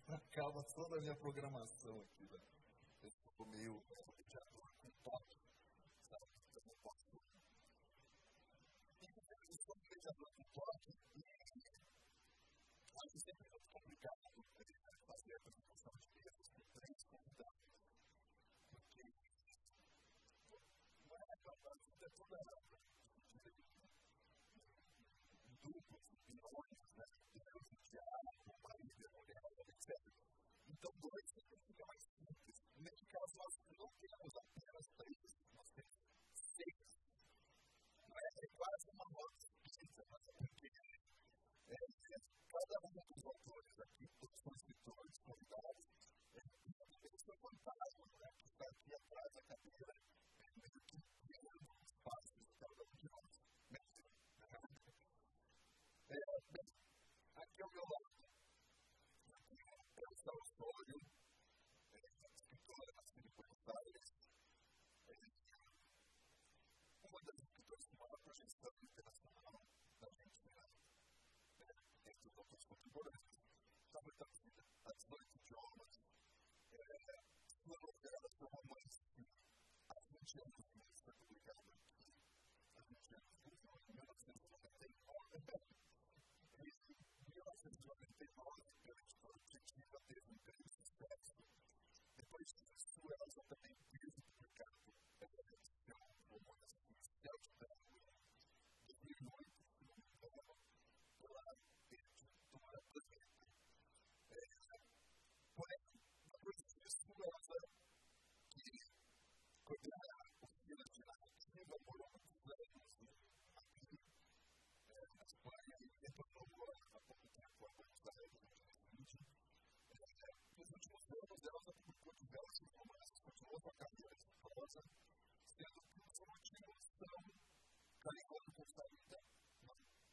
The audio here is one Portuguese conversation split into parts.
acaba toda a minha programação aqui, né? Eu estou meio mediador com toque, sabe? Eu não posso. Eu sou mediador com toque e acho sempre muito complicado fazer a apresentação de mesas com 3 convidados, porque não é a vida toda duplos, bilhões, né? Deus, o diabo, o marido, a mulher, etc. Então, 2 sempre fica mais simples. Nesse caso, nós não temos apenas 3, nós temos 6. Não é quase uma roda pizza, mas é porque cada um dos autores aqui, todos são escritores, convidados, tem o seu fantasma, né, que está aqui atrás da cadeira, meio que criando os passos de cada um de nós. Aqui ao meu lado, eu estou no Sório, escritora nascida em Buenos Aires, uma das escritoras com maior projeção internacional da Argentina, entre os autores contemporâneos, está muito traduzida a 18 idiomas, sua novela, seu romance, há 20 anos que foi publicado aqui, há 20 anos, em 1999, em 1999, pela editora Objetiva, teve um grande sucesso. Depois disso, ela já também teve publicado seu romance Céu de Branco, em 2008, pela editora Planeta. Porém, depois disso, ela que coordena oficinas de narrativa, morou muitos anos aqui na Espanha e retornou há pouco tempo a Buenos Aires, em 2020. Nos últimos anos, ela já publicou diversos romances, continuou sua carreira de prosa, sendo que os últimos são Carinhoso com Saída,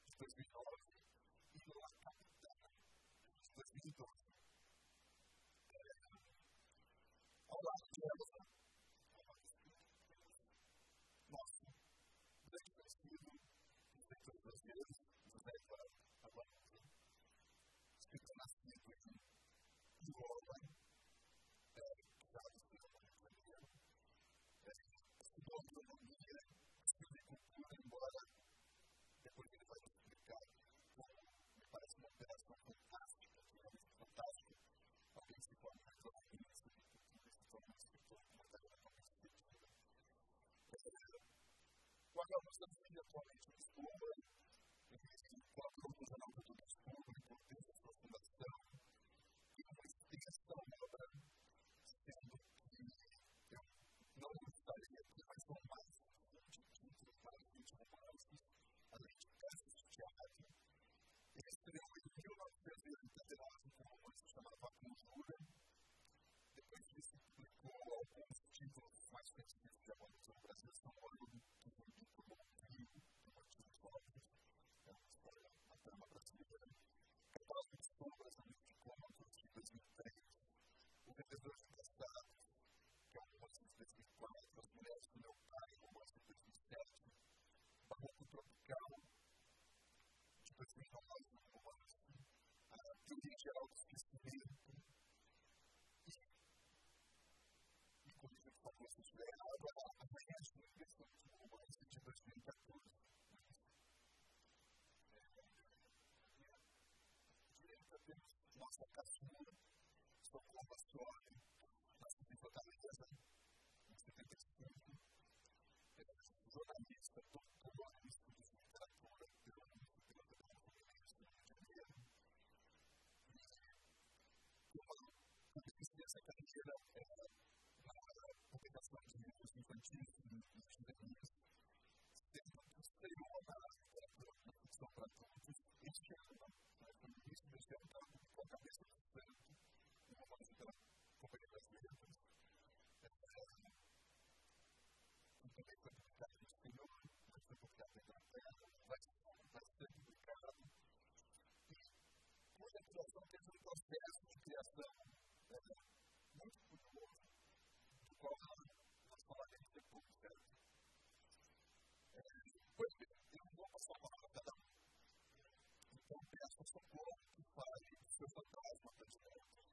de 2009, e La Capitana, de 2012. Ao lado de Elsa, nosso grande conhecido, escritor brasileiro, José Eduardo Agualusa, escritor nascido em Roma, criado no Rio de Janeiro, estudou agronomia, silvicultura, embora depois ele vai explicar como me parece uma operação fantástica, que é fantástico, alguém se forma em agronomia, silvicultura, se torna um escritor com uma carreira tão expressiva. O Agualusa vive atualmente em Lisboa, colaborou com o Jornal Português Público, desde a sua fundação, e uma extensa obra, sendo que eu não gostaria de mais ou mais de 20 títulos, mais de 20 romances, além de peças de teatro. Ele estreou em 1989 com um romance chamado A Conjura. Depois disso, publicou alguns títulos mais conhecidos de Agualusa no Brasil, São Paulo, que Zumbi tomou um rio, de motivos óbvios, é uma história, uma trama brasileira. Catálogo de Sombras, um livro de contos de 2003. O Vendedor de Passados, que é um romance de 2004, As Mulheres do Meu Pai, um romance de 2007. Barroco Tropical, de 2009, um romance. Teoria Geral do Esquecimento. E corrija, por favor, se estiver errado, Amanhã de Universo, um romance de 2014. Direita temos nossa caçula, Socorro Ascioli, nascida em Fortaleza, em 75, jornalista, doutor em estudos de literatura pela Federal Fluminense do Rio de Janeiro. E uma dessa carreira na publicação de livros infantis e juvenis, sendo que estreou na literatura, na ficção para adultos, este ano, no início deste ano, ela publicou A Cabeça do Santo, um romance pela Companhia das Letras, que também foi publicado no exterior, mas foi publicado na Inglaterra, vai ser publicado. E, cuja criação teve um processo de criação muito curioso, do qual nós falaremos depois, certo? Pois bem, eu não vou passar a palavra a cada um. Então, peço a Socorro que fale do seu fantasma predileto.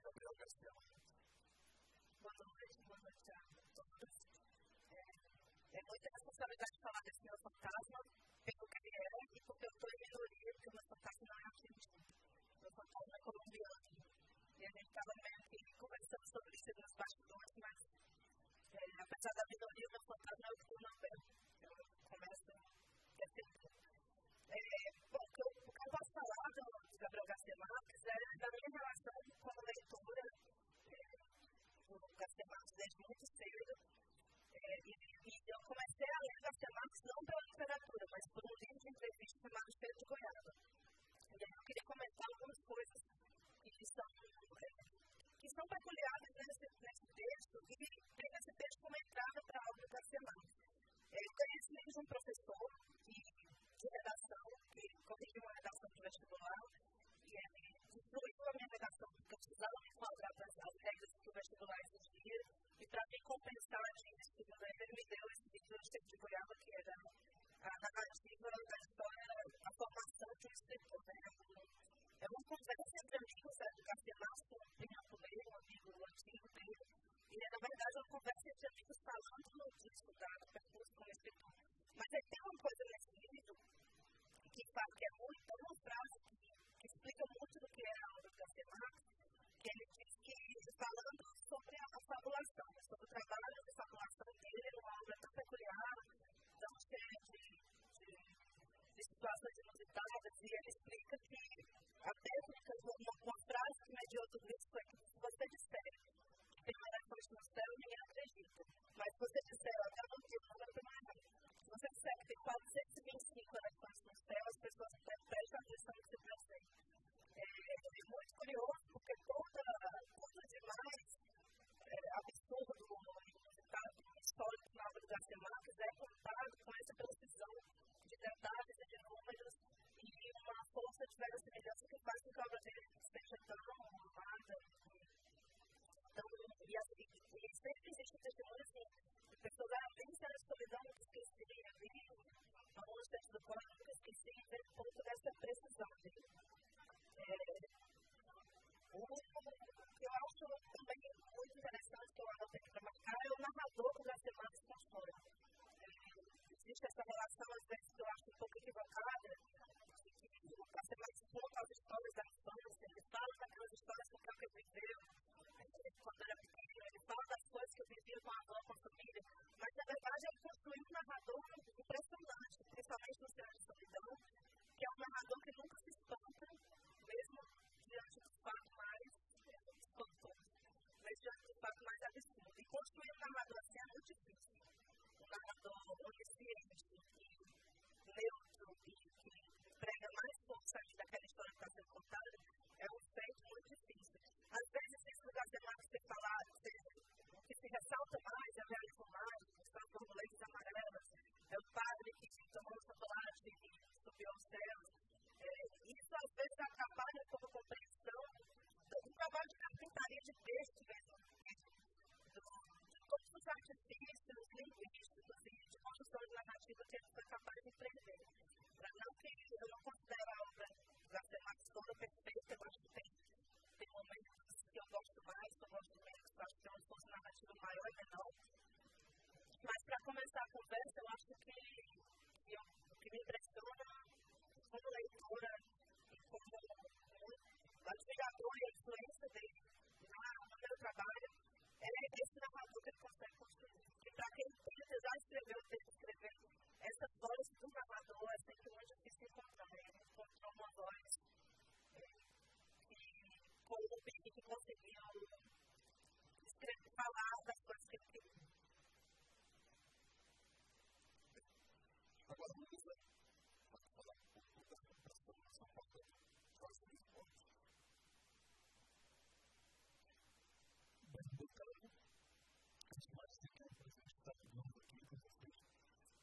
escritor. Bom, o que eu posso falar do Gabriel Garcia Marques é da minha relação como leitora do Garcia Marques desde muito cedo. E eu comecei a ler Garcia Marques não pela literatura, mas por um livro de entrevista chamado Espelho de Goiaba. E aí eu queria comentar algumas coisas que são peculiares nesse texto e tem nesse texto como entrada para a obra do Garcia Marques. Eu conheço mesmo um professor de redação, que corrigiu uma redação de vestibular, e ele destruiu a minha redação, porque eu precisava me enquadrar para as regras que o vestibular exigia, e para me compensar disso, ele me deu esse livro do Espelho de Goiaba, que era a narrativa da história, a formação de um escritor. É uma conversa entre amigos do Garcia Marques, com um primo dele, um amigo antigo dele, e na verdade é uma conversa entre amigos falando disso, do percurso como escritor. Mas aí tem uma coisa nesse livro que é muito, é uma frase que explica muito do que é a obra do Garcia Marques, que ele diz que, falando sobre a fabulação, sobre o trabalho de fabulação dele, uma obra tão peculiar, tão cheia de situações inusitadas, e ele explica que a técnica, uma frase que mediou tudo isso foi que se você disser que tem um elefante no céu, ninguém acredita. Mas se você disser, até não tem nada para mais. Se você disser que tem 425 elefantes no céu, as pessoas até prestam atenção no que você pensa. É muito curioso, porque tudo demais absurdo, inusitado, histórico na obra do Garcia Marques é contado com essa precisão de detalhes e de números e uma força de verossimilhança que faz com que a obra dele seja tão amada. E sempre existe um testemunho assim, de pessoas vencendo a solidão, nunca esqueci, alguns textos do poema, nunca esqueci, e ver um pouco dessa precisão dele. O que eu acho também muito interessante, que eu anotei aqui para marcar, é o narrador que o Garcia Marques constrói. Existe essa relação, às vezes, que eu acho um pouco equivocada, que o Garcia Marques conta as histórias da infância, ele fala daquelas histórias que o ele viveu quando era pequeno, ele fala das coisas que eu vivia com a avó, com a família, mas, na verdade, ele construiu um narrador impressionante, principalmente no Céu de Solidão, que é um narrador que nunca se espanta, mesmo diante do fato mais espantoso, mas diante do fato mais absurdo. E construir um narrador assim é muito difícil. Um narrador onisciente, neutro e que emprega mais força ainda daquela história que está sendo contada, é um feito muito difícil. Às vezes, isso do Garcia Marques ter falado, o que se ressalta mais é o realismo mágico, são as borboletas amarelas, é o padre que tomou o chocolate e subiu aos céus. Isso, às vezes, atrapalha um pouco a compreensão do trabalho de carpintaria de texto mesmo, de todos os artifícios linguísticos e de construção de narrativa que ele foi capaz de empreender. Eu não considero a obra do Garcia Marques toda perfeita, eu acho que tem momentos que eu gosto mais, que eu gosto menos, eu acho que tem um esforço narrativo maior e menor. Mas, para começar a conversa, eu acho que o que me impressiona como leitora e como admirador e a influência dele no meu trabalho é esse narrador que ele consegue construir. Que para quem tenta já escrever ou tenta escrever essa voz do narrador é sempre muito difícil encontrar. Ele encontrou uma voz que conseguiu falar das coisas que ele queria. Agora, vamos falar um pouco da transformação falando quais são os pontos. Bem, doutor, antes de mais, tem que estar falando aqui com vocês,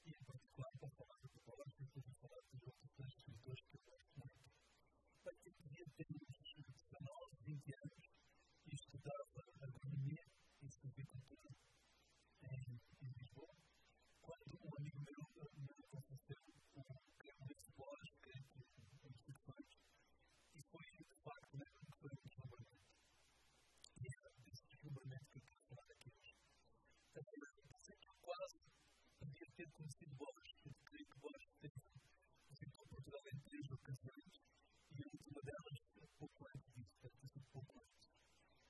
e em particular, para falar do Borges, depois de falar dos outros três escritores que eu gosto muito. Mas eu queria ter uns 19, 20 anos e estudava agronomia e silvicultura em Lisboa, quando um amigo meu me ofereceu o campo de Borges, que é um secções, e foi, de facto, que foi um deslumbramento. E era desse deslumbramento que eu quero falar aqui hoje. Eu pensei que eu quase podia ter conhecido Borges, porque creio que Borges visitou Portugal em 3 ocasiões, e a última delas, pouco antes disso, deve ter sido pouco antes.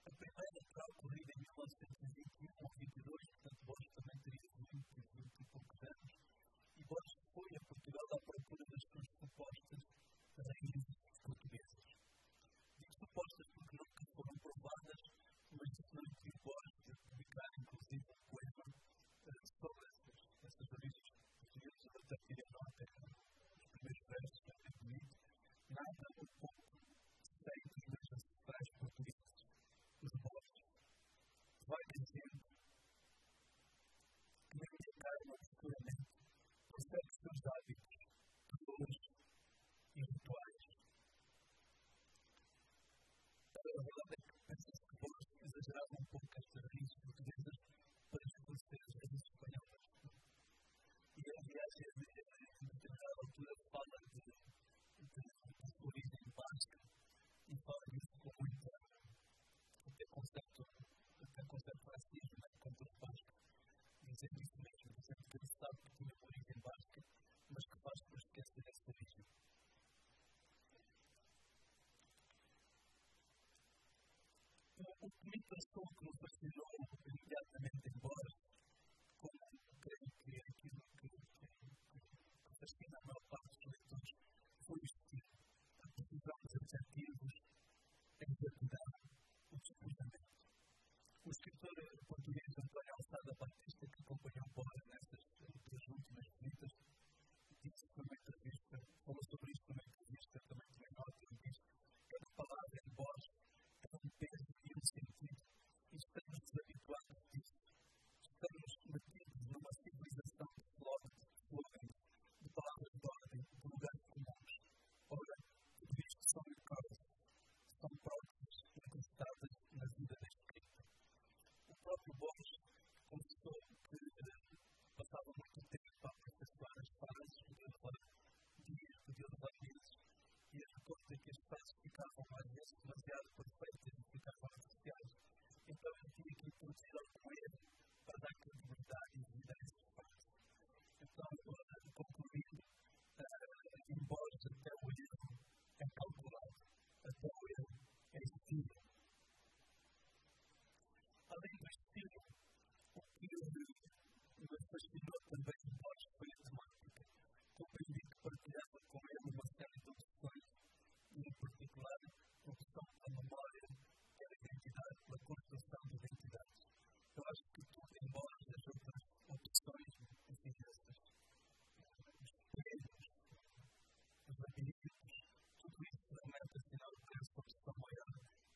A primeira terá ocorrido em 1921 ou 22, portanto, Borges também teria 20 e poucos anos, e Borges foi a Portugal à verdade é que pensa-se que Borges exagerava um pouco estas raízes portuguesas para esclarecer as raízes espanholas. E, aliás, em determinada altura fala de sua origem basca e fala disso com muita até conceito racismo contra os bascos, dizendo isso mesmo, dizendo que ele sabe que tinha uma origem basca, mas que faz por esquecer essa origem. O que me passou, que me fascinou imediatamente em Borges, como creio que é aquilo que fascina a maior parte dos leitores, foi o estilo, a precisão dos adjetivos, a exatidão, o despojamento. O escritor português António Alçada Batista, que acompanhou Borges nessas duas últimas visitas, disse numa entrevista, falou sobre isto numa entrevista, também tomei nota, e disse que cada palavra em Borges tem um peso e um sentido, e estamos desabituados disso. Estamos metidos numa civilização de slogans, de palavras de ordem, de lugares comuns. Ora, tudo isto são recordes, são próprias incrustadas na vida da escrita. O próprio Borges confessou que passava muito tempo a processar as frases, podia levar dias, podia levar meses, e a conta que as frases ficavam às vezes demasiado perfeitas e ficavam artificiais. Então eu tinha que introduzir algum erro para dar credibilidade e vida a essas frases. Então, concluindo, em Borges até o erro é calculado, até o erro é estilo. Além do estilo, o que me fascinou também em Borges foi a temática. Compreendi que partilhava com ele uma série de opções, e em particular a opção da memória, que é a identidade, pela construção de identidades. Eu acho que tudo em Borges, as outras opções, enfim, os espelhos, os labirintos, tudo isso remete a sinal de essa opção maior,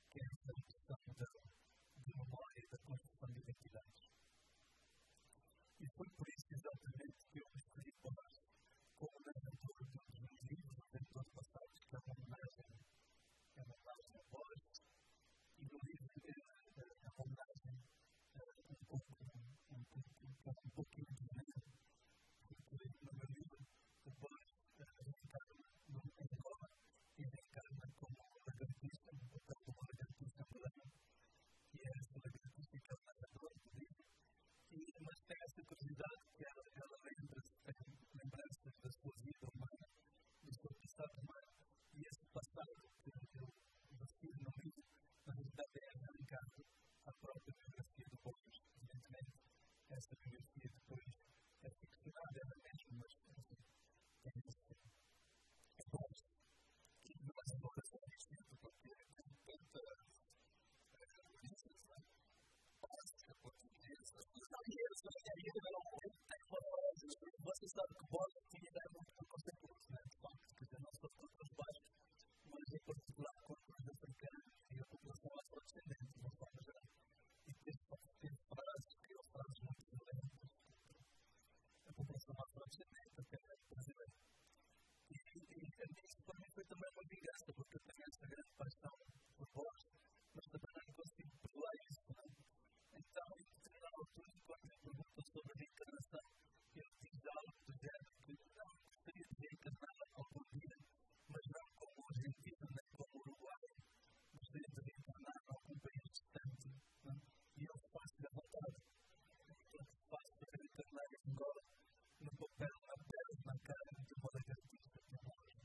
que é essa opção de memória e da construção de identidades. E foi por isso exatamente que eu escolhi Borges como narrador de um dos meus livros, o Ventor Passados, que é uma homenagem a Borges, e no livro é uma homenagem um pouquinho diferente, porque no meu livro o Borges reencarna em Angola e reencarna como lagartista, o papel de uma lagartista branca, e é essa lagartista que é o narrador do livro. Mas tem essa curiosidade que ela tem lembranças da sua vida humana, do seu passado humano, e esse passado que eu refiro no livro, na realidade é arrancado à própria biografia do Borges. Evidentemente, essa biografia depois é ficcionada, ela mesma, mas enfim, tem isso. É Borges. E nós agora somos distintos porque tem tanta licença básica, portuguesa, você sabe que Borges tinha ideia muito preconceituosa, né? De facto, quer dizer, não só contra os baixos, mas em particular contra os africanos e a população afrodescendente, de uma forma geral. E teve frases, criou frases muito violentas contra a população afrodescendente, até brasileira. E isso para mim foi também uma vingança, porque eu tenho essa grande paixão por Borges, mas também não consigo perdoar isso, né? Então, em determinada altura, quando me perguntam sobre a reencarnação, eu digo algo do género que não gostaria de reencarnar algum dia, mas não como o Argentina, nem como o Uruguai. Gostaria de reencarnar em algum país distante, né? E eu faço da vontade. Eu faço de reencarnar em Angola, no papel, na pele, na carne de uma lagartista de Borges.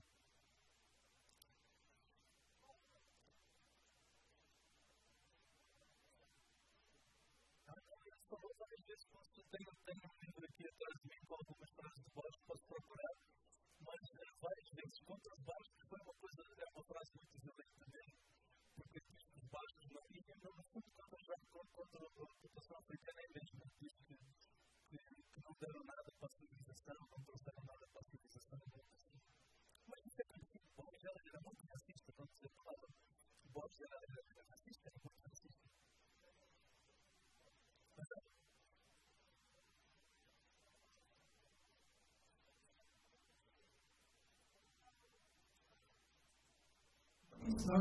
Falou várias vezes que eu tenho um livro aqui atrás de mim com algumas frases de Borges, posso procurar, mas várias vezes contra os baixos, que foi uma frase muito violenta dele, porque diz que os baixos não vinham, mas no fundo contra a população africana é mesmo, diz que não deram nada para a civilização, não trouxeram nada para a civilização. Mas isso é conhecido, Borges era muito racista, quando se falava, Borges era racista, era muito racista. Não,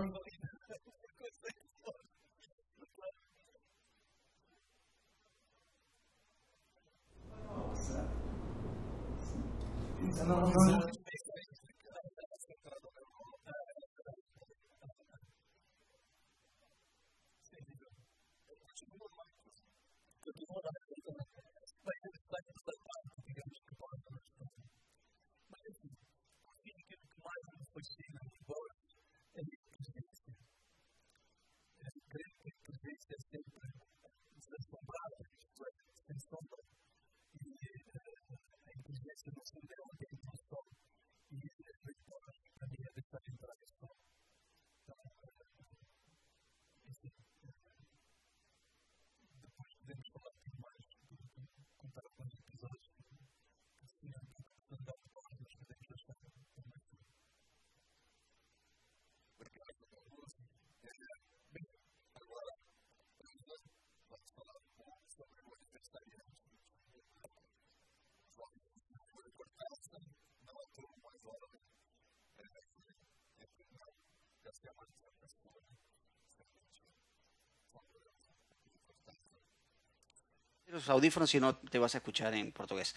Los audífonos, si no te vas a escuchar en portugués.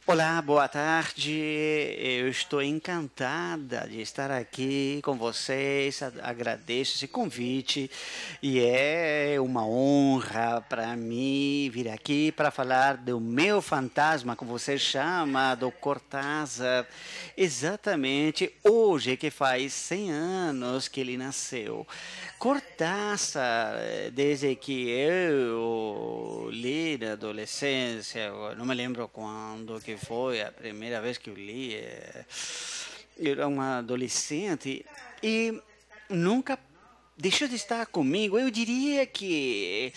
Olá, boa tarde. Eu estou encantada de estar aqui com vocês. Agradeço esse convite e é uma honra para mim vir aqui para falar do meu fantasma, como você chama, do Cortázar. Exatamente hoje, que faz 100 anos que ele nasceu. Cortázar, desde que eu li na adolescência, não me lembro quando que foi a primeira vez que eu li, eu era uma adolescente e nunca deixou de estar comigo. Eu diria que,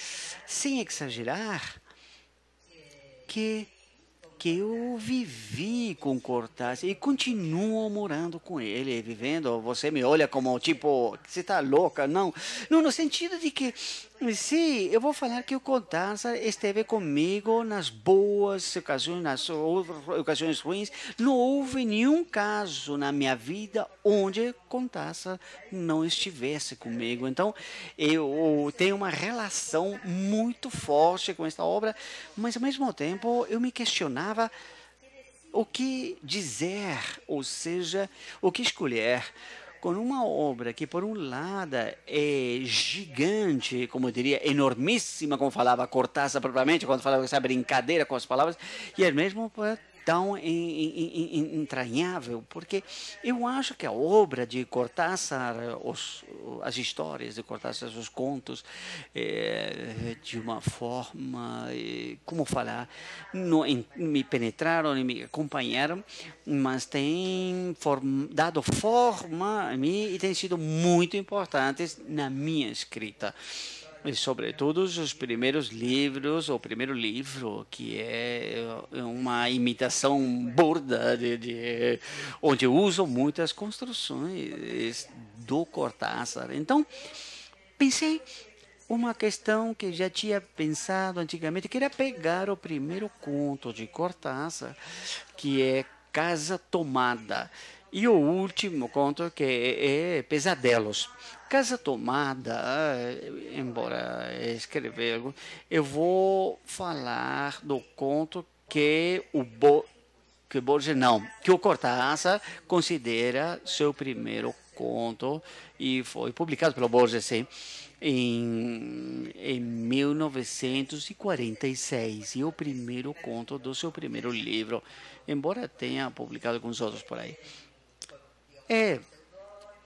sem exagerar, que eu vivi com Cortázar e continuo morando com ele, vivendo. Você me olha como tipo, você está louca? Não, não, no sentido de que, sim, eu vou falar que o Cortázar esteve comigo nas boas ocasiões, nas ocasiões ruins. Não houve nenhum caso na minha vida onde Cortázar não estivesse comigo. Então, eu tenho uma relação muito forte com esta obra, mas ao mesmo tempo eu me questionava o que dizer, ou seja, o que escolher com uma obra que, por um lado, é gigante, como eu diria, enormíssima, como falava Cortázar propriamente, quando falava essa brincadeira com as palavras, e é mesmo tão entranhável, porque eu acho que a obra de Cortázar, as histórias de Cortázar, os contos, de uma forma, como falar, não me penetraram e me acompanharam, mas tem dado forma a mim e tem sido muito importantes na minha escrita. E, sobretudo, os primeiros livros, o primeiro livro, que é uma imitação burda, onde eu uso muitas construções do Cortázar. Então, pensei uma questão que já tinha pensado antigamente, que era pegar o primeiro conto de Cortázar, que é Casa Tomada, e o último conto, que é Pesadelos. Casa Tomada, embora escrever, eu vou falar do conto que que Borges não, que o Cortázar considera seu primeiro conto e foi publicado pelo Borges, sim, em 1946, e o primeiro conto do seu primeiro livro, embora tenha publicado alguns outros por aí.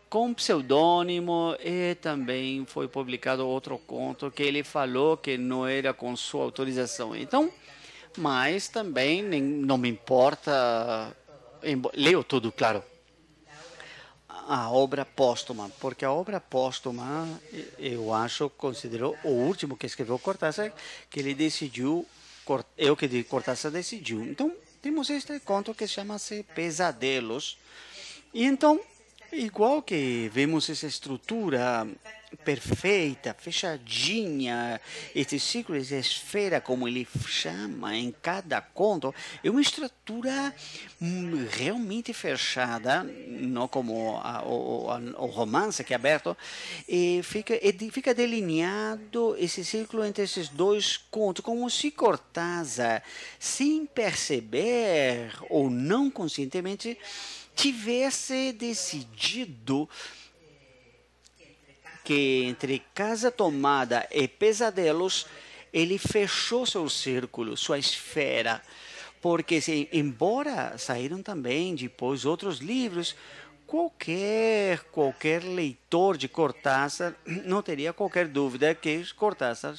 Com pseudônimo, e também foi publicado outro conto que ele falou que não era com sua autorização. Então, mas também não me importa, leio tudo, claro, a obra póstuma, porque a obra póstuma, eu acho, considerou o último que escreveu Cortázar, que ele decidiu, que Cortázar decidiu. Então, temos este conto que chama-se Pesadelos, e então, igual que vemos essa estrutura perfeita, fechadinha, esse círculo, essa esfera, como ele chama em cada conto, é uma estrutura realmente fechada, não como o romance que é aberto, e fica delineado esse círculo entre esses dois contos, como se Cortázar, sem perceber ou não conscientemente, tivesse decidido que entre Casa Tomada e Pesadelos ele fechou seu círculo, sua esfera, porque embora saíram também depois outros livros, qualquer leitor de Cortázar não teria qualquer dúvida que Cortázar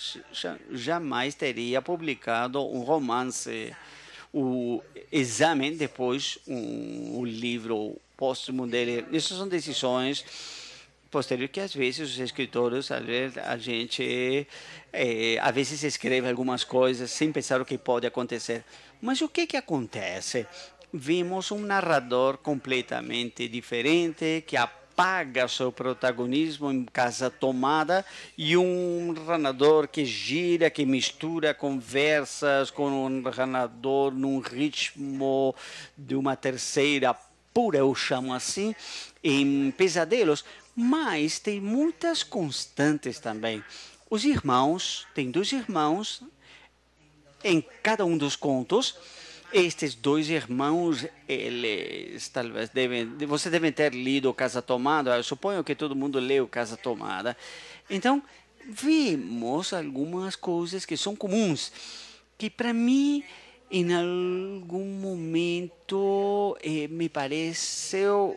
jamais teria publicado um romance, o Exame, depois o livro póstumo dele. Essas são decisões posterior que às vezes os escritores, a gente às vezes escreve algumas coisas sem pensar o que pode acontecer. Mas o que acontece? Vimos um narrador completamente diferente que apaga seu protagonismo em Casa Tomada e um narrador que gira, que mistura conversas com um narrador num ritmo de uma terceira pura, eu chamo assim, em Pesadelos. Mas tem muitas constantes também. Os irmãos, tem dois irmãos em cada um dos contos. Estes dois irmãos, eles talvez você deve ter lido Casa Tomada. Eu suponho que todo mundo leu Casa Tomada. Então, vimos algumas coisas que são comuns, que para mim, em algum momento, me pareceu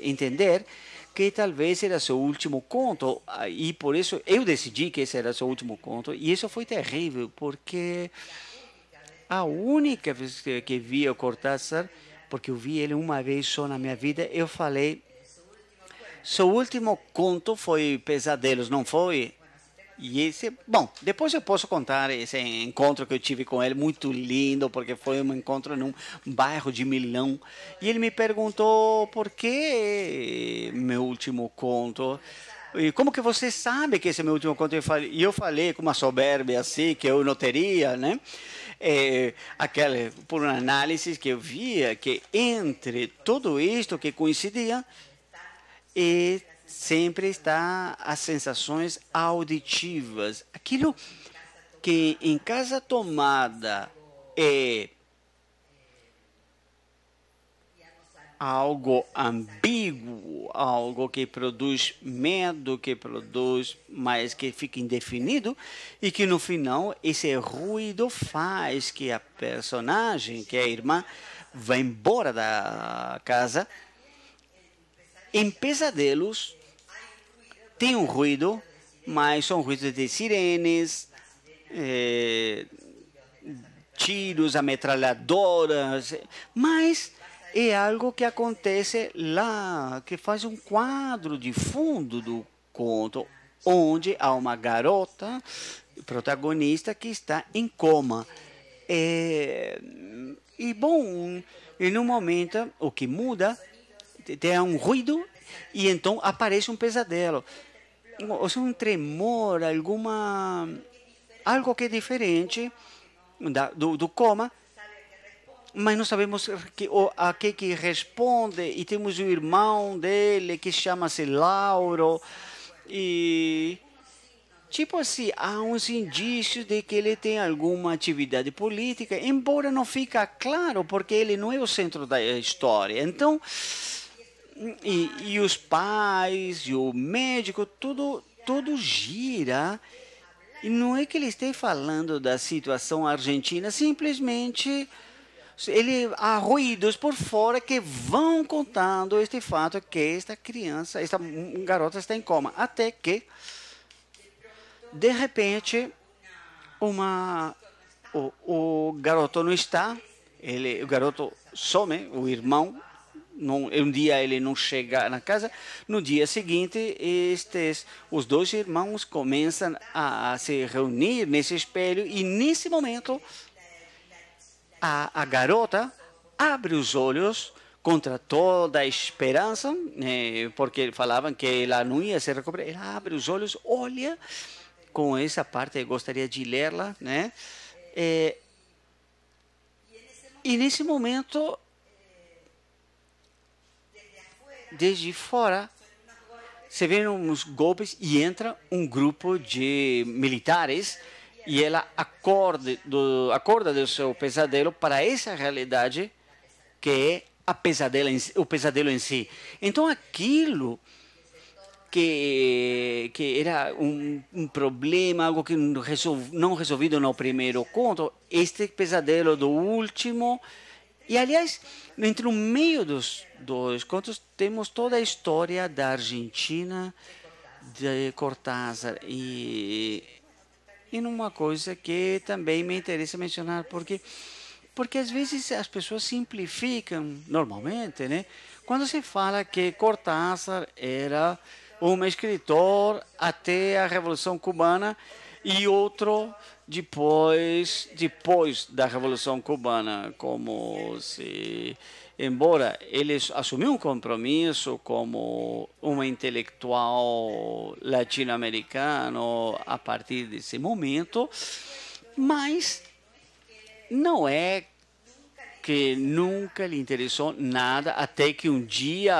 entender que talvez era seu último conto, e por isso eu decidi que esse era seu último conto, e isso foi terrível, porque a única vez que vi o Cortázar, porque eu vi ele uma vez só na minha vida, eu falei, seu último conto foi Pesadelos, não foi? E esse, bom, depois eu posso contar esse encontro que eu tive com ele, muito lindo, porque foi um encontro num bairro de Milão. E ele me perguntou por que meu último conto. E como que você sabe que esse é meu último conto? E eu falei com uma soberbia assim, que eu não teria, né? Por uma análise que eu via que entre tudo isto que coincidia, e sempre está as sensações auditivas. Aquilo que em Casa Tomada é algo ambíguo, algo que produz medo, que produz, mas que fica indefinido, e que no final esse ruído faz que a personagem, que é a irmã, vá embora da casa. Em Pesadelos tem um ruído, mas são ruídos de sirenes, tiros, ametralhadoras, mas é algo que acontece lá, que faz um quadro de fundo do conto, onde há uma garota protagonista que está em coma. E bom, em um momento, o que muda, tem um ruído e então aparece um pesadelo. Ou seja, um tremor, algo que é diferente do coma, mas não sabemos a que responde, e temos o irmão dele que chama-se Lauro, e tipo assim, há uns indícios de que ele tem alguma atividade política, embora não fica claro, porque ele não é o centro da história. Então, e os pais, e o médico, tudo gira. E não é que ele esteja falando da situação argentina, simplesmente há ruídos por fora que vão contando este fato que esta criança, esta garota está em coma. Até que, de repente, o garoto não está, o garoto some, o irmão. Um dia ele não chega na casa, no dia seguinte os dois irmãos começam a se reunir nesse espelho, e nesse momento a garota abre os olhos contra toda a esperança, porque falavam que ela não ia se recuperar. Ela abre os olhos, olha, com essa parte eu gostaria de lerla, né? E nesse momento, desde fora, você vê uns golpes e entra um grupo de militares e ela acorda do seu pesadelo para essa realidade que é o pesadelo em si. Então aquilo que era um problema, algo que não resolvido no primeiro conto, este pesadelo do último. E, aliás, entre o meio dos contos, temos toda a história da Argentina, de Cortázar. E numa coisa que também me interessa mencionar, porque às vezes as pessoas simplificam, normalmente, né? Quando se fala que Cortázar era um escritor até a Revolução Cubana e outro depois da Revolução Cubana, como se, embora ele assumiu um compromisso como um intelectual latino-americano a partir desse momento, mas não é que nunca lhe interessou nada até que um dia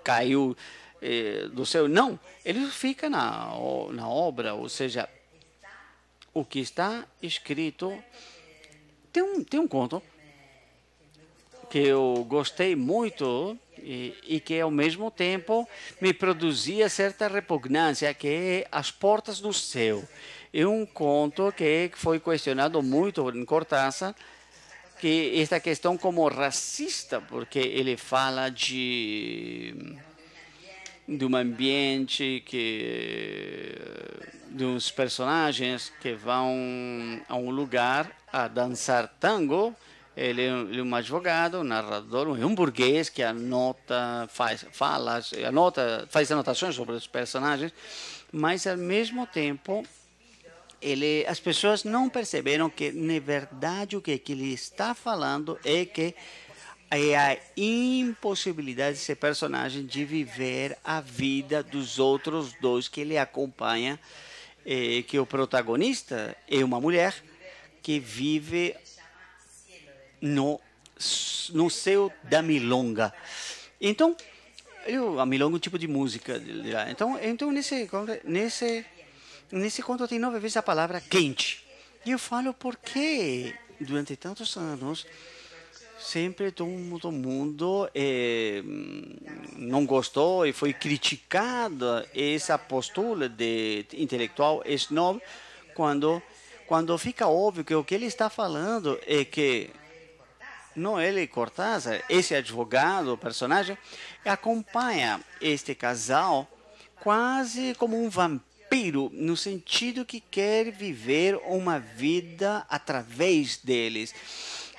caiu do céu. Não, ele fica na obra, ou seja, o que está escrito. Tem um conto que eu gostei muito e que ao mesmo tempo me produzia certa repugnância, que é As Portas do Céu. É um conto que foi questionado muito em Cortázar, que esta questão como racista, porque ele fala de um ambiente de uns personagens que vão a um lugar a dançar tango. Ele é um advogado, um narrador, um burguês que faz anotações sobre os personagens, mas ao mesmo tempo as pessoas não perceberam que, na verdade, o que ele está falando é que é a impossibilidade desse personagem de viver a vida dos outros dois que ele acompanha, que o protagonista é uma mulher que vive no céu da milonga. Então, a milonga é um tipo de música. Então nesse conto tem 9 vezes a palavra quente. E eu falo porque durante tantos anos sempre todo mundo não gostou e foi criticada essa postura de intelectual snob quando fica óbvio que o que ele está falando é que não ele, Cortázar, esse advogado, o personagem, acompanha este casal quase como um vampiro, no sentido que quer viver uma vida através deles.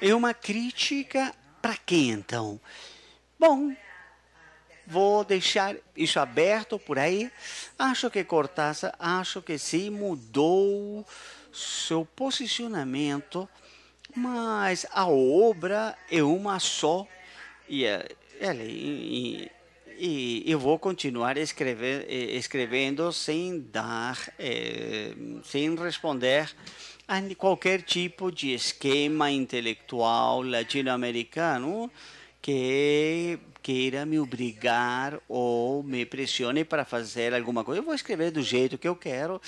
É uma crítica para quem, então? Bom, vou deixar isso aberto por aí. Acho que Cortázar, acho que sim, mudou seu posicionamento, mas a obra é uma só e eu vou continuar escrevendo sem responder a qualquer tipo de esquema intelectual latino-americano que queira me obrigar ou me pressione para fazer alguma coisa. Eu vou escrever do jeito que eu quero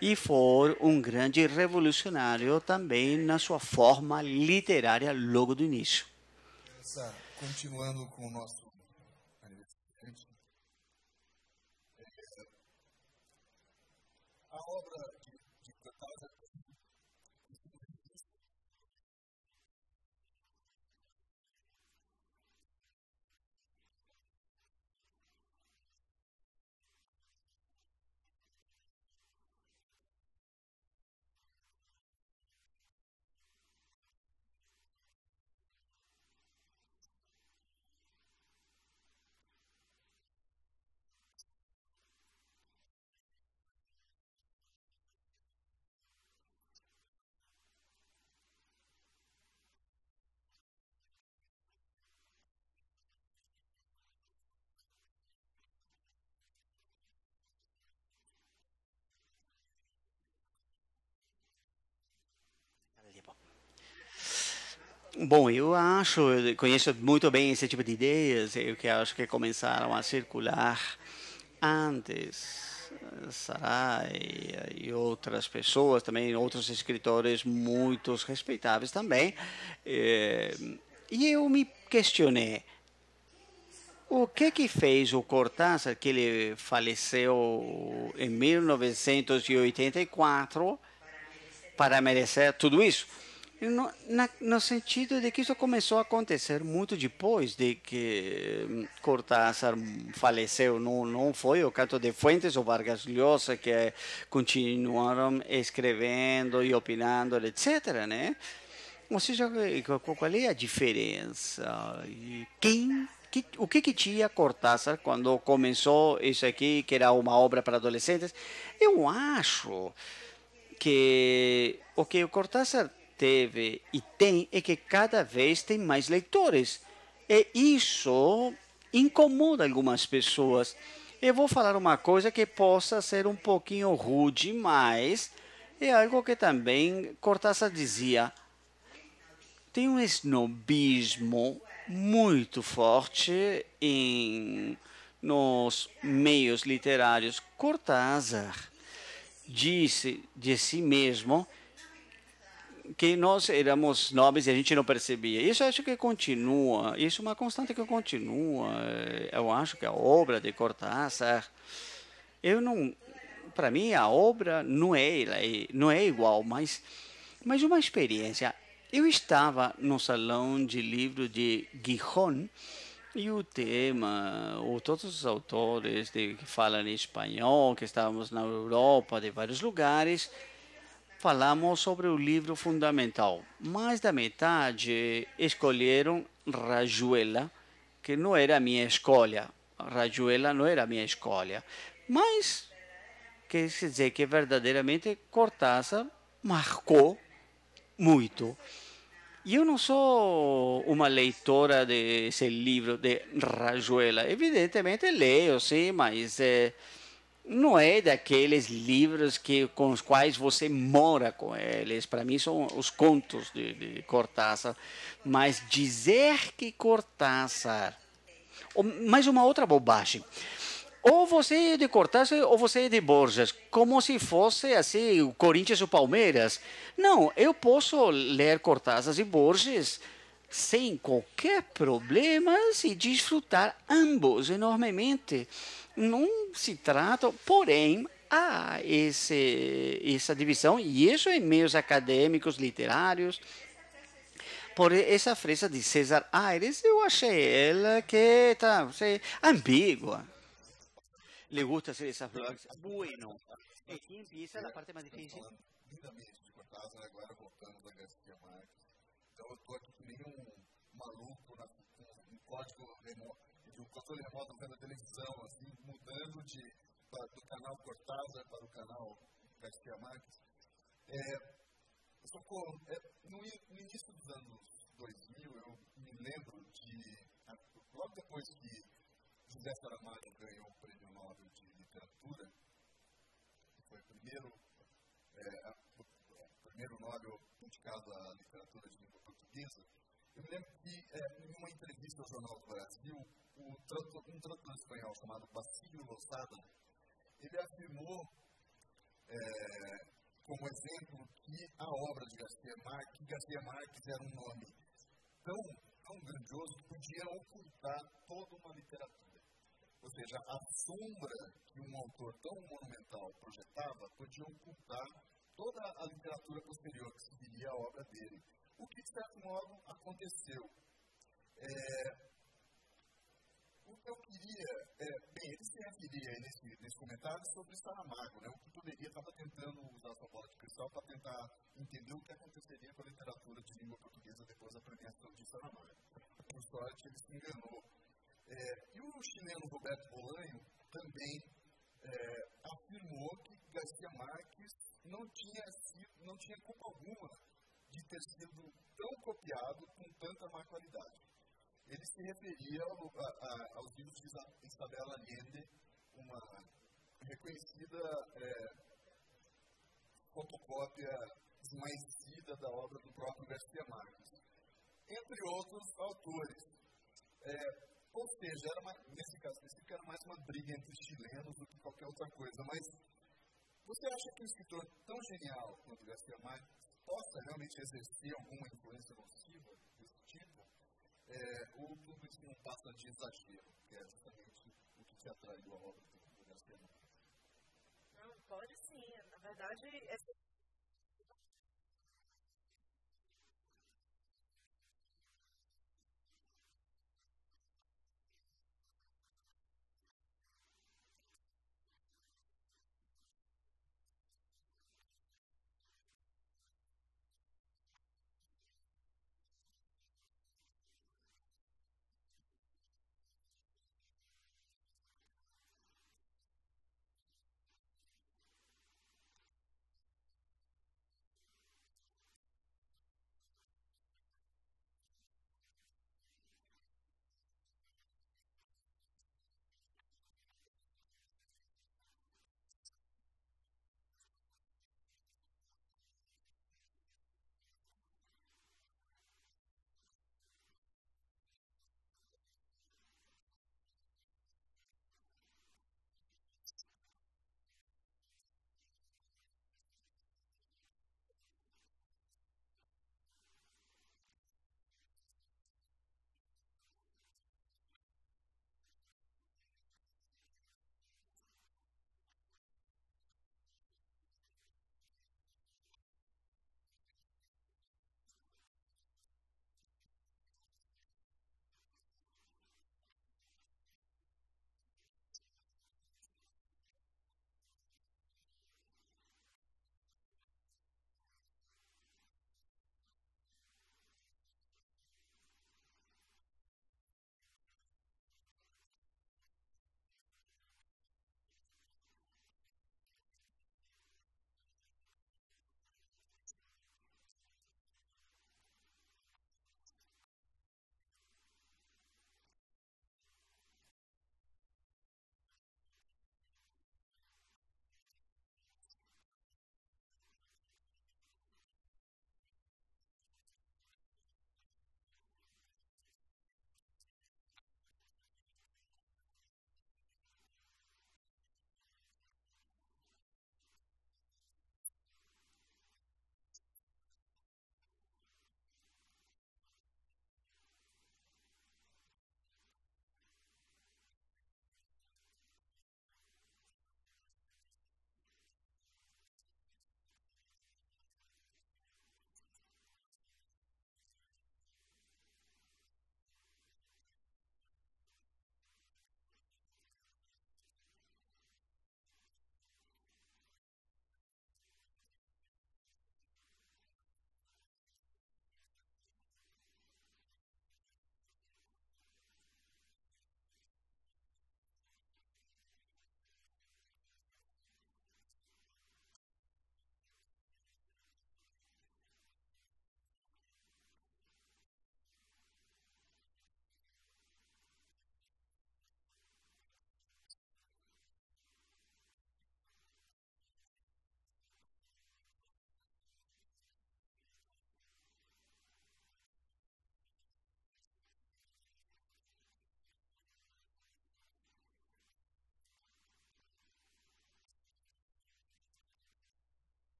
e for um grande revolucionário também na sua forma literária logo do início. Continuando com o nosso aniversariante, a obra de Cortázar Bom, eu conheço muito bem esse tipo de ideias, eu que acho que começaram a circular antes. Sarai e outras pessoas também, outros escritores muito respeitáveis também. Eh, E eu me questionei, o que fez o Cortázar, que ele faleceu em 1984, para merecer tudo isso? No sentido de que isso começou a acontecer muito depois de que Cortázar faleceu. Não foi o caso de Fuentes ou Vargas Llosa que continuaram escrevendo e opinando, etc., né? Ou seja, qual é a diferença? E o que tinha Cortázar quando começou isso aqui, que era uma obra para adolescentes? Eu acho que o que o Cortázar teve e tem é que cada vez tem mais leitores. E isso incomoda algumas pessoas. Eu vou falar uma coisa que possa ser um pouquinho rude, mas é algo que também Cortázar dizia. Tem um snobismo muito forte nos meios literários. Cortázar disse de si mesmo que nós éramos nobres e a gente não percebia. Isso eu acho que continua, isso é uma constante que continua. Eu acho que a obra de Cortázar, eu não, para mim a obra não é igual, mas uma experiência. Eu estava no salão de livro de Gijón e o tema, ou todos os autores que falam espanhol, que estávamos na Europa, de vários lugares, falamos sobre o livro fundamental. Mais da metade escolheram Rayuela, que não era a minha escolha. Rayuela não era a minha escolha. Mas quer dizer que verdadeiramente Cortázar marcou muito. E eu não sou uma leitora desse livro de Rayuela. Evidentemente leio, sim, mas não é daqueles livros com os quais você mora com eles. Para mim são os contos de Cortázar. Mas dizer que Cortázar... Mais uma outra bobagem. Ou você é de Cortázar ou você é de Borges, como se fosse assim o Corinthians e o Palmeiras. Não, eu posso ler Cortázar e Borges sem qualquer problema e desfrutar ambos enormemente. Não se trata, porém, há essa divisão, e isso em meios acadêmicos, literários. Por essa frase de César Aires, eu achei ela que está ambígua. Le gusta hacer esas vlogs. Bueno, aquí empieza la parte más difícil. Lindamente de Cortázar, agora voltamos a Garcia Marques. Então eu estou aqui que nem maluco com um código remoto, de um controle remoto vendo a televisão, assim, mudando do canal Cortázar para o canal Garcia Marques. No início dos anos 2000, eu me lembro logo depois que José Saramago ganhou o Prêmio Nobel de Literatura, que foi o primeiro Nobel indicado à literatura de língua portuguesa. Eu me lembro que, em uma entrevista ao Jornal do Brasil, um tradutor espanhol chamado Basilio Losada, ele afirmou, como exemplo, que a obra de Garcia Marques era um nome tão grandioso que podia ocultar toda uma literatura. Ou seja, a sombra que um autor tão monumental projetava podia ocultar toda a literatura posterior que seguiria a obra dele. O que, de certo modo, aconteceu. O que eu queria... ele se referia nesse comentário sobre Saramago, né? O que poderia, estava tentando usar sua bola de cristal para tentar entender o que aconteceria com a literatura de língua portuguesa depois da premiação de Saramago. Por sorte, ele se enganou. E o chileno Roberto Bolanho também afirmou que Garcia Marques não tinha culpa alguma de ter sido tão copiado com tanta má qualidade. Ele se referia aos livros de Isabel Allende, uma reconhecida fotocópia esmaecida da obra do próprio Garcia Marques. entre outros autores. Ou seja, nesse caso específico, era mais uma briga entre chilenos do que qualquer outra coisa. Mas você acha que um escritor tão genial quanto Garcia Marques possa realmente exercer alguma influência nociva desse tipo? Ou tudo isso não passa de exagero, que é justamente o que te atraiu a obra do Garcia Marques? Não, pode sim. Na verdade,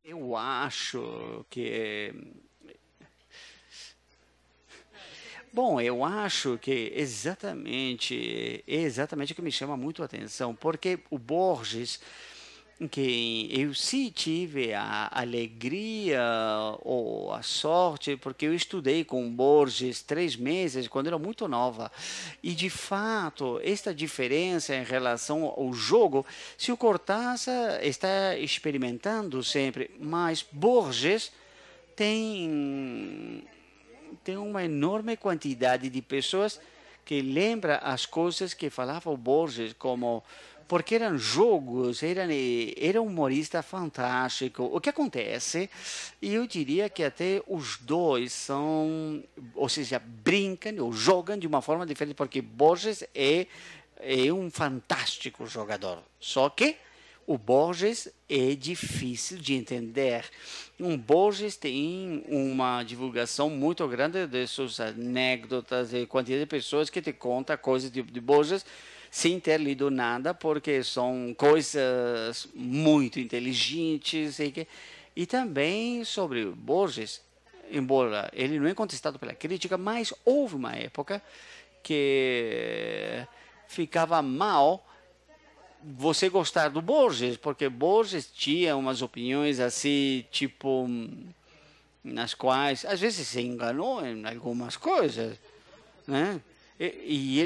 Eu acho que Bom, eu acho que é exatamente o que me chama muito a atenção, porque o Borges, que eu sim tive a alegria ou a sorte, porque eu estudei com Borges 3 meses quando era muito nova. E de fato, esta diferença em relação ao jogo, se o Cortázar está experimentando sempre, mas Borges tem uma enorme quantidade de pessoas que lembra as coisas que falava o Borges, como porque eram jogos, era um humorista fantástico. O que acontece, e eu diria que até os dois são, ou seja, brincam ou jogam de uma forma diferente, porque Borges é um fantástico jogador. Só que o Borges é difícil de entender. Um Borges tem uma divulgação muito grande de suas anedotas e quantidade de pessoas que te conta coisas de Borges sem ter lido nada, porque são coisas muito inteligentes e também sobre Borges, embora ele não é contestado pela crítica, mas houve uma época que ficava mal você gostar do Borges, porque Borges tinha umas opiniões assim, tipo, nas quais às vezes se enganou em algumas coisas, né? E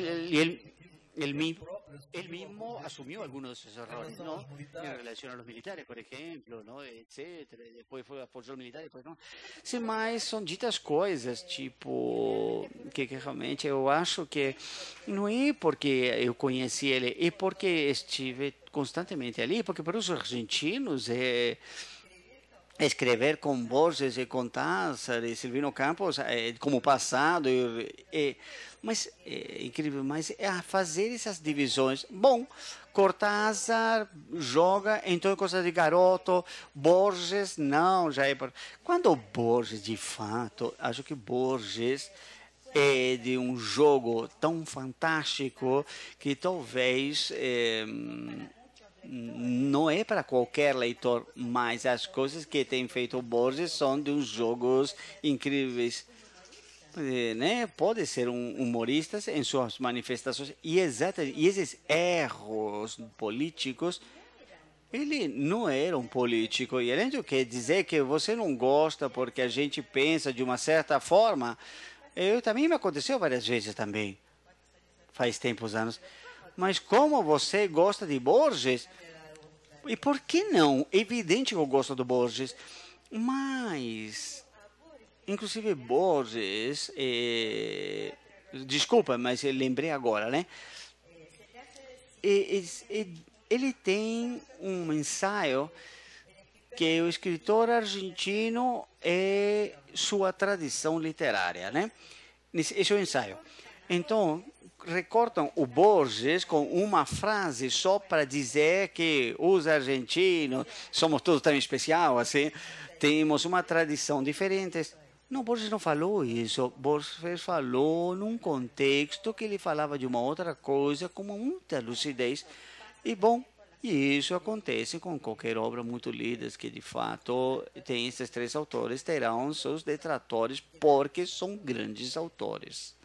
él mismo asumió algunos de esos errores, ¿no? En relación a los militares, por ejemplo, ¿no? Etcétera. Y después fue apoyó los militares, depois não. Sim, mas são ditas coisas, tipo, que realmente eu acho que não é porque eu conheci ele, é porque estive constantemente ali, porque para os argentinos escrever com Borges e com Cortázar e Silvino Campos como passado, mas é incrível, mas é fazer essas divisões. Bom, Cortázar joga, então é coisa de garoto, Borges não, já é. Quando Borges, de fato, acho que Borges é de um jogo tão fantástico que talvez não é para qualquer leitor, mas as coisas que tem feito o Borges são de uns jogos incríveis. Né? Pode ser um humorista em suas manifestações e esses erros políticos, ele não era um político e além do que dizer que você não gosta porque a gente pensa de uma certa forma, eu também me aconteceu várias vezes também, faz tempos anos. Mas como você gosta de Borges, e por que não? É evidente que eu gosto do Borges, mas inclusive Borges, desculpa, mas eu lembrei agora, né? Ele tem um ensaio que o escritor argentino é sua tradição literária, né? Esse é o ensaio. Então, recortam o Borges com uma frase só para dizer que os argentinos somos todos tão especial, assim, temos uma tradição diferente. Não, Borges não falou isso. Borges falou num contexto que ele falava de uma outra coisa com muita lucidez. E bom, e isso acontece com qualquer obra muito lida, que de fato tem esses três autores, terão seus detratores porque são grandes autores.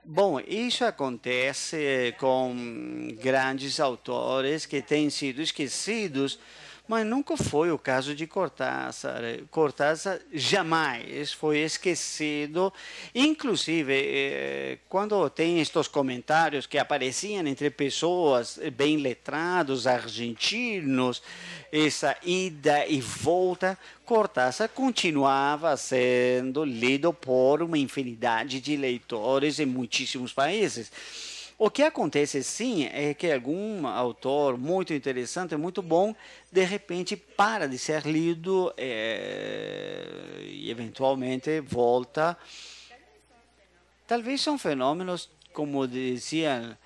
Bom, isso acontece com grandes autores que têm sido esquecidos, mas nunca foi o caso de Cortázar. Cortázar jamais foi esquecido, inclusive quando tem estes comentários que apareciam entre pessoas bem letrados, argentinos, essa ida e volta, Cortázar continuava sendo lido por uma infinidade de leitores em muitíssimos países. O que acontece sim é que algum autor muito interessante, muito bom, de repente para de ser lido e eventualmente volta. Talvez são fenômenos, como dizia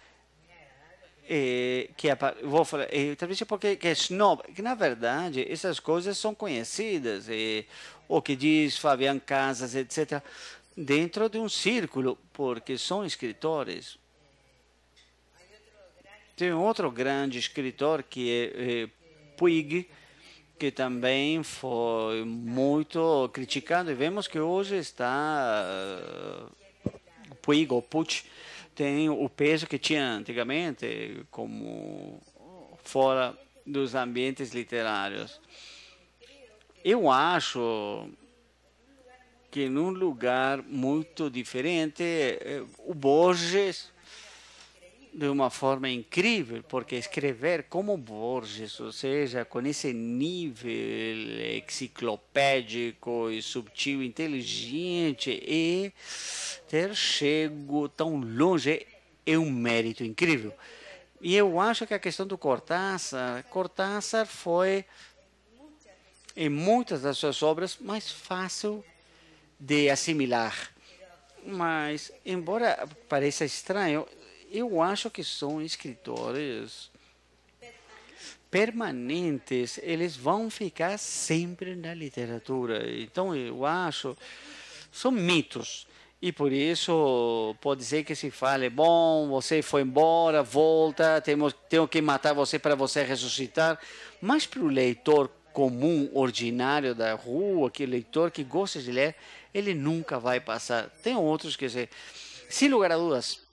que vou falar, talvez é porque que é snob, que na verdade essas coisas são conhecidas, o que diz Fabian Casas, etc., dentro de um círculo, porque são escritores. Tem outro grande escritor que é Puig, que também foi muito criticado, e vemos que hoje está Puig ou Puig tem o peso que tinha antigamente, como fora dos ambientes literários. Eu acho que num lugar muito diferente, o Borges, de uma forma incrível, porque escrever como Borges, ou seja, com esse nível enciclopédico e subtil, inteligente, e ter chego tão longe é um mérito incrível. E eu acho que a questão do Cortázar foi, em muitas das suas obras, mais fácil de assimilar. Mas, embora pareça estranho, eu acho que são escritores permanentes, eles vão ficar sempre na literatura. Então, eu acho, são mitos. E por isso pode ser que se fale, bom, você foi embora, volta, tenho que matar você para você ressuscitar. Mas para o leitor comum, ordinário da rua, aquele leitor que gosta de ler, ele nunca vai passar. Tem outros que, sem lugar a dúvidas,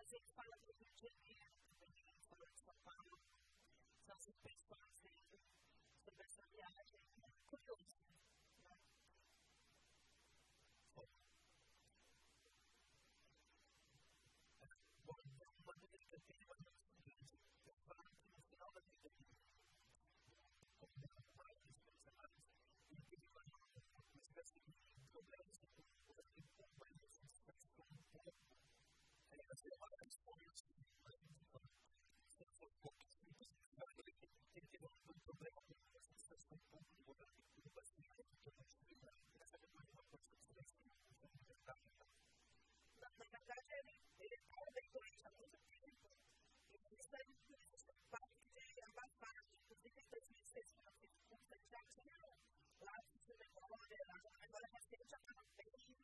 Brasil fala do Rio de Janeiro, fala de São Paulo, são as impressões dele sobre essa viagem. Curioso. Na verdade, ele estava bem doente há muito tempo. E isso aí existe um fato de abafar. Inclusive, em 2006, quando eu fiz o curso, ele já tinha lápis de memória, a memória recente já estava bem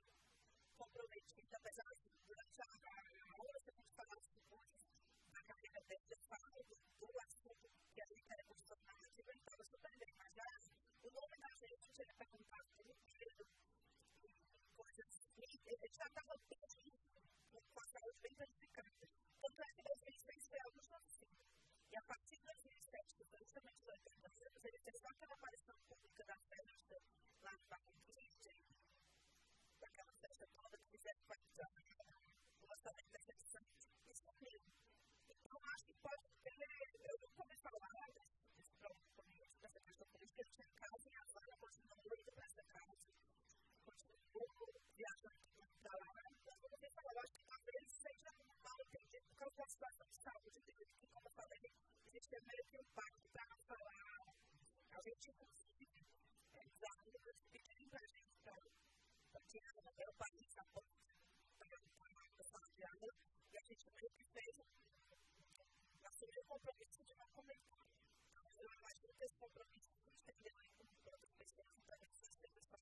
comprometida, apesar de durante a aula, se a gente falasse coisas na carreira dele, eu falo do assunto que a gente era condicionado, ele estava super bem, mas já o nome da gente, ele perguntava o tempo inteiro, coisas assim, ele já estava bem, com a saúde bem prejudicada. Tanto é que em 2006 foi algo assim. E a partir de 2007, que foi justamente os 80 anos, ele fez só aquela aparição pública da festa lá no Parque Rio, daquela festa toda que fizeram com o lançamento dessa edição, e sumiu. Então, acho que pode ter, eu nunca ouvi falar desse problema político, dessa questão política, ele tinha casa em Havana, continuou indo para essa casa, continuou viajando para lá. Então, como você falou, acho que talvez seja mal entendido por causa da situação de saúde dele, que, como eu falei, existe meio que um pacto para não falar. A gente, inclusive, eles ainda pediram para a gente, para tirar o país da ponta, para falar de água, e a gente meio que fez assumir o compromisso de não comentar. Então, eu imagino que esse compromisso se estendeu aí com outras pessoas, para que vocês tenham essa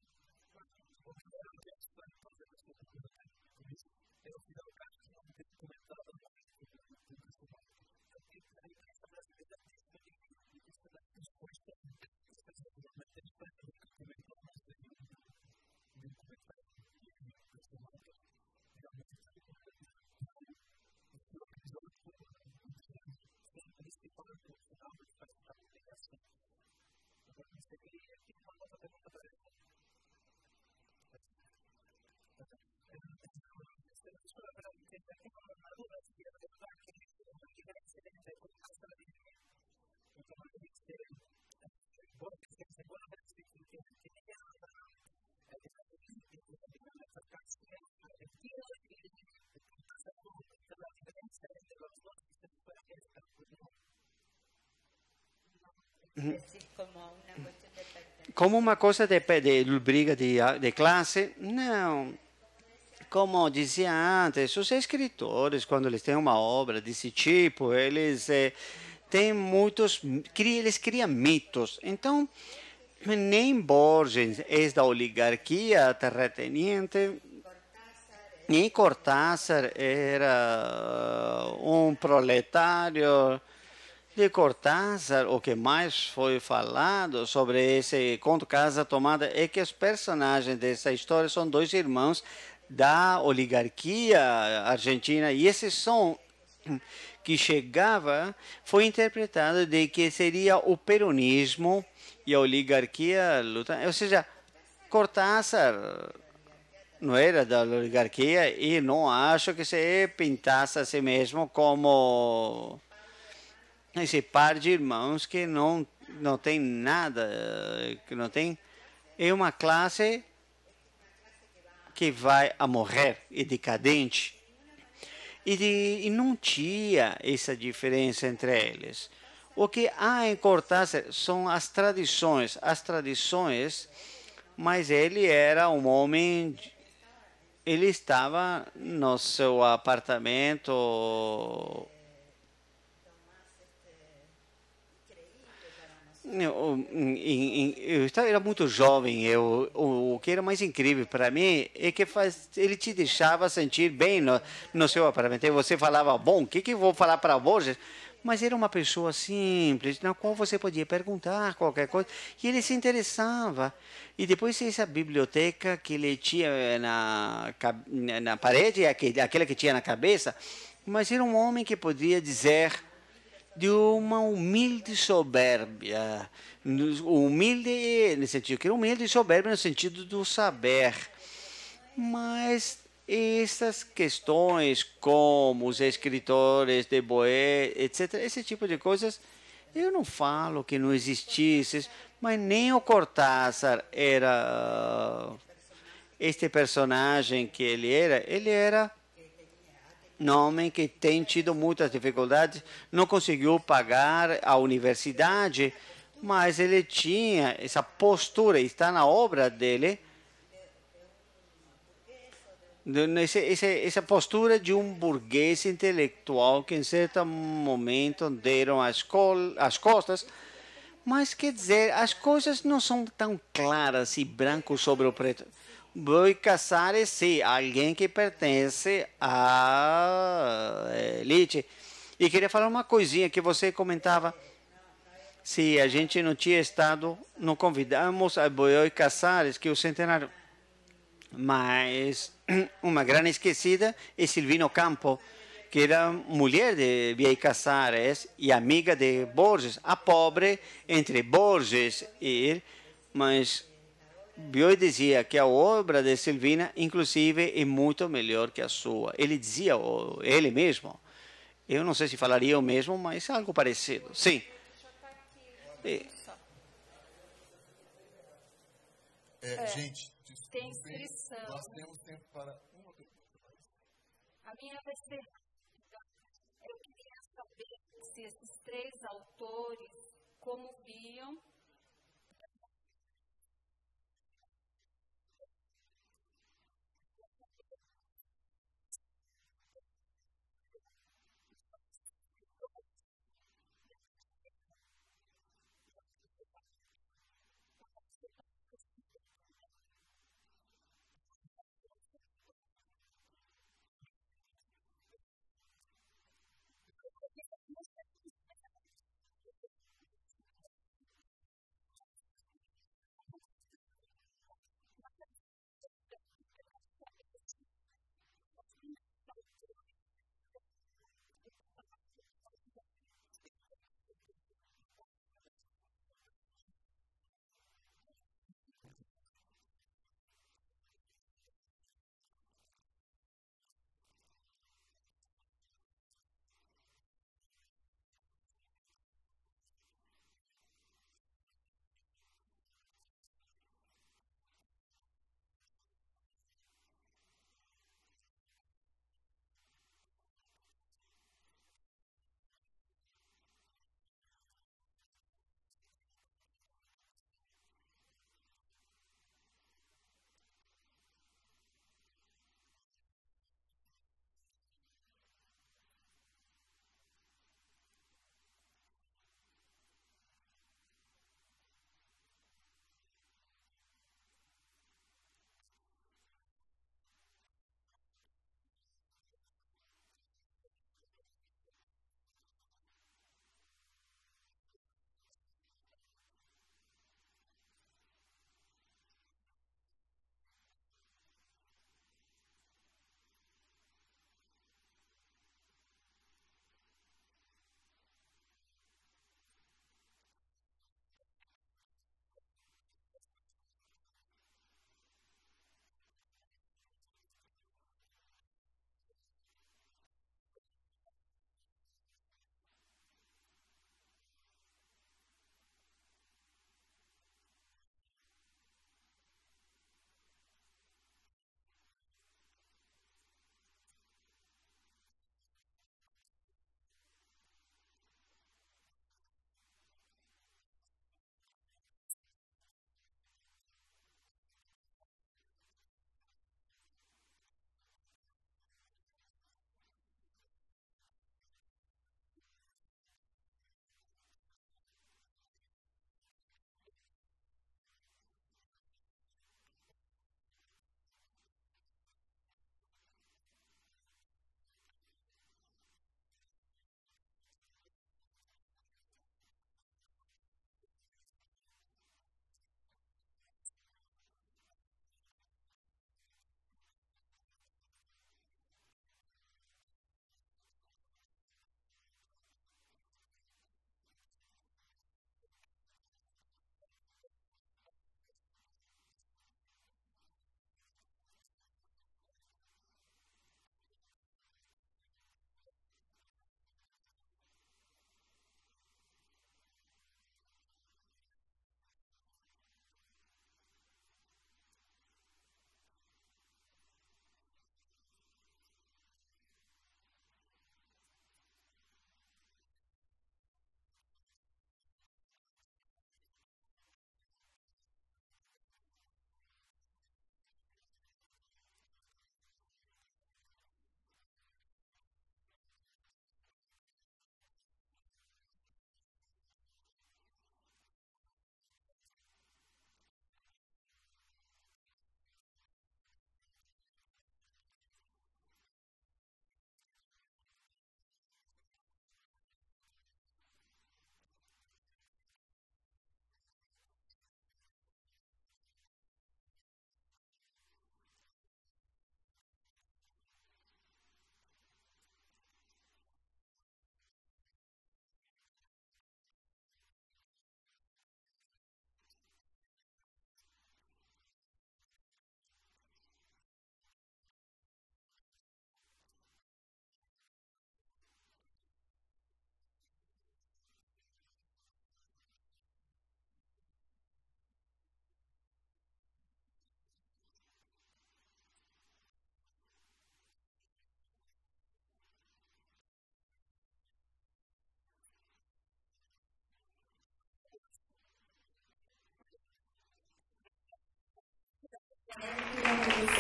Como uma coisa de briga de classe? Não. Como dizia antes, os escritores, quando eles têm uma obra desse tipo, eles têm muitos, eles criam mitos. Então, nem Borges é da oligarquia terrateniente, nem Cortázar era um proletário. De Cortázar, o que mais foi falado sobre esse conto Casa Tomada é que os personagens dessa história são dois irmãos da oligarquia argentina, e esse som que chegava foi interpretado de que seria o peronismo e a oligarquia lutando. Ou seja, Cortázar não era da oligarquia e não acho que se pintasse a si mesmo como esse par de irmãos que não tem nada, que não tem, é uma classe que vai a morrer, é decadente. E não tinha essa diferença entre eles. O que há em Cortázar são as tradições, mas ele era um homem, ele estava no seu apartamento. Eu era muito jovem. O que era mais incrível para mim é que ele te deixava sentir bem no seu apartamento. E você falava, bom, o que eu vou falar para Borges? Mas era uma pessoa simples, na qual você podia perguntar qualquer coisa, e ele se interessava. E depois essa biblioteca que ele tinha na parede, aquela que tinha na cabeça, mas era um homem que podia dizer de uma humilde soberbia. Humilde no sentido que era humilde e soberbia no sentido do saber. Mas essas questões, como os escritores de Boé, etc., esse tipo de coisas, eu não falo que não existisse, mas nem o Cortázar era este personagem que ele era um homem que tem tido muitas dificuldades, não conseguiu pagar a universidade, mas ele tinha essa postura, está na obra dele, essa postura de um burguês intelectual que em certo momento deram as costas, mas quer dizer, as coisas não são tão claras e branco sobre o preto. Boi Casares, sim, alguém que pertence à elite. E queria falar uma coisinha que você comentava. Se a gente não tinha estado, não convidamos a Boi Casares, que é o centenário. Mas uma grande esquecida é Silvino Campo, que era mulher de Bioy Casares e amiga de Borges, a pobre entre Borges e ele, mas Bioy dizia que a obra de Silvina, inclusive, é muito melhor que a sua. Ele dizia, ele mesmo, eu não sei se falaria o mesmo, mas algo parecido. Sim. E, Gente, Tem desculpem, inscrição. nós temos tempo para uma pergunta. A minha vai ser rápida. Eu queria saber se esses três autores, como viam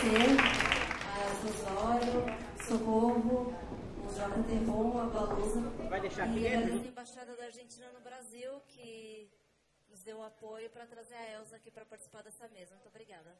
agradecer a Osório, Socorro, o JT Bom, a Balusa. Vai deixar aqui e dentro? agradecer a Embaixada da Argentina no Brasil, que nos deu apoio para trazer a Elza aqui para participar dessa mesa. Muito obrigada.